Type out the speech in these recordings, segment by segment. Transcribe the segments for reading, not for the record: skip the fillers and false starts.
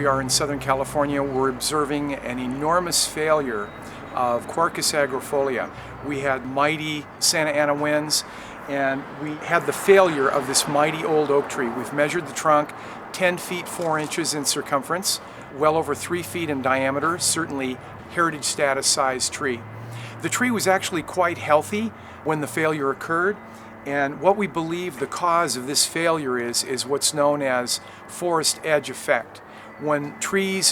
we are in Southern California. We're observing an enormous failure of Quercus Agrifolia. We had mighty Santa Ana winds, and we had the failure of this mighty old oak tree. We've measured the trunk, 10 feet 4 inches in circumference, well over 3 feet in diameter, certainly heritage status size tree. The tree was actually quite healthy when the failure occurred, and what we believe the cause of this failure is what's known as forest edge effect. When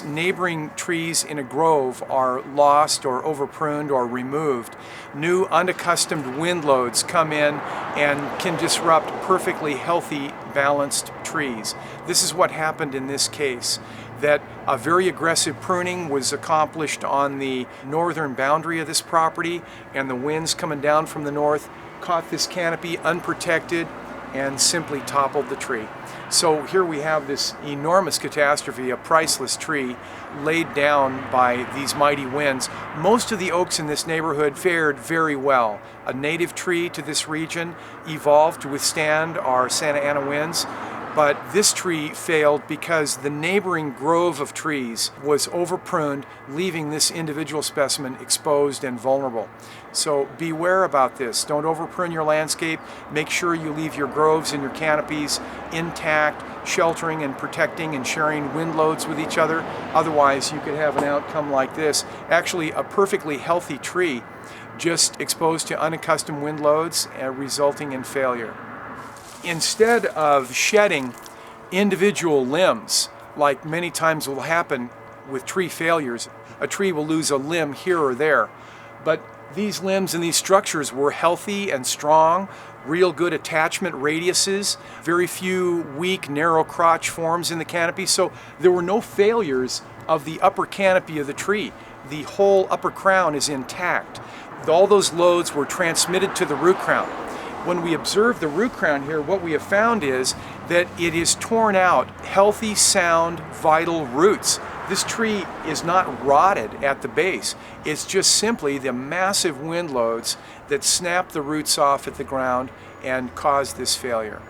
neighboring trees in a grove are lost or overpruned or removed, new unaccustomed wind loads come in and can disrupt perfectly healthy, balanced trees. This is what happened in this case, that a very aggressive pruning was accomplished on the northern boundary of this property, and the winds coming down from the north caught this canopy unprotected and simply toppled the tree. So here we have this enormous catastrophe, a priceless tree laid down by these mighty winds. Most of the oaks in this neighborhood fared very well. A native tree to this region evolved to withstand our Santa Ana winds, but this tree failed because the neighboring grove of trees was overpruned, leaving this individual specimen exposed and vulnerable. So beware about this. Don't overprune your landscape. Make sure you leave your groves and your canopies intact, sheltering and protecting and sharing wind loads with each other. Otherwise, you could have an outcome like this. Actually, a perfectly healthy tree just exposed to unaccustomed wind loads, resulting in failure. Instead of shedding individual limbs, like many times will happen with tree failures, a tree will lose a limb here or there. But these limbs and these structures were healthy and strong, real good attachment radiuses, very few weak, narrow crotch forms in the canopy, so there were no failures of the upper canopy of the tree. The whole upper crown is intact. All those loads were transmitted to the root crown. When we observe the root crown here, what we have found is that it is torn out healthy, sound, vital roots. This tree is not rotted at the base. It's just simply the massive wind loads that snap the roots off at the ground and cause this failure.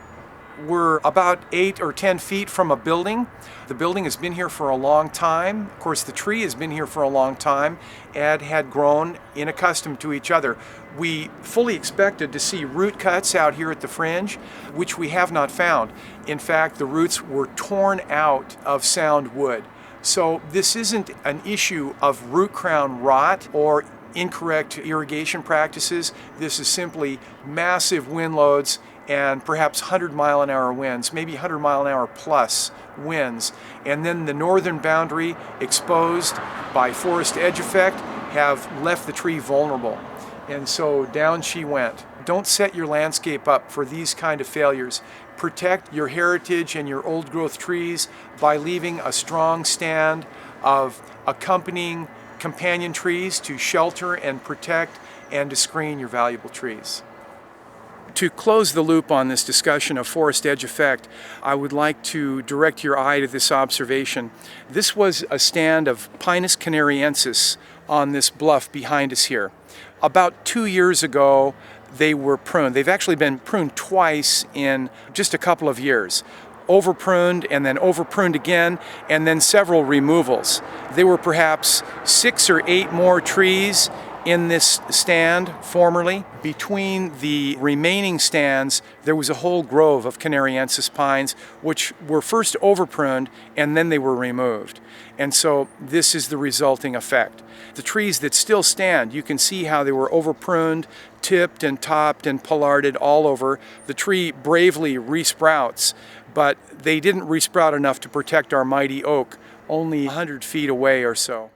We're about 8 or 10 feet from a building. The building has been here for a long time. Of course, the tree has been here for a long time and had grown unaccustomed to each other. We fully expected to see root cuts out here at the fringe, which we have not found. In fact, the roots were torn out of sound wood. So this isn't an issue of root crown rot or incorrect irrigation practices. This is simply massive wind loads and perhaps 100-mile-an-hour winds, maybe 100-mile-an-hour plus winds. And then the northern boundary, exposed by forest edge effect, have left the tree vulnerable. And so down she went. Don't set your landscape up for these kind of failures. Protect your heritage and your old growth trees by leaving a strong stand of accompanying companion trees to shelter and protect and to screen your valuable trees. To close the loop on this discussion of forest edge effect, I would like to direct your eye to this observation. This was a stand of Pinus canariensis on this bluff behind us here. About 2 years ago, they were pruned. They've actually been pruned twice in just a couple of years. Overpruned and then overpruned again, and then several removals. There were perhaps 6 or 8 more trees in this stand formerly. Between the remaining stands, there was a whole grove of canariensis pines, which were first overpruned and then they were removed. And so this is the resulting effect. The trees that still stand, you can see how they were overpruned, tipped and topped and pollarded all over. The tree bravely resprouts, but they didn't resprout enough to protect our mighty oak, only 100 feet away or so.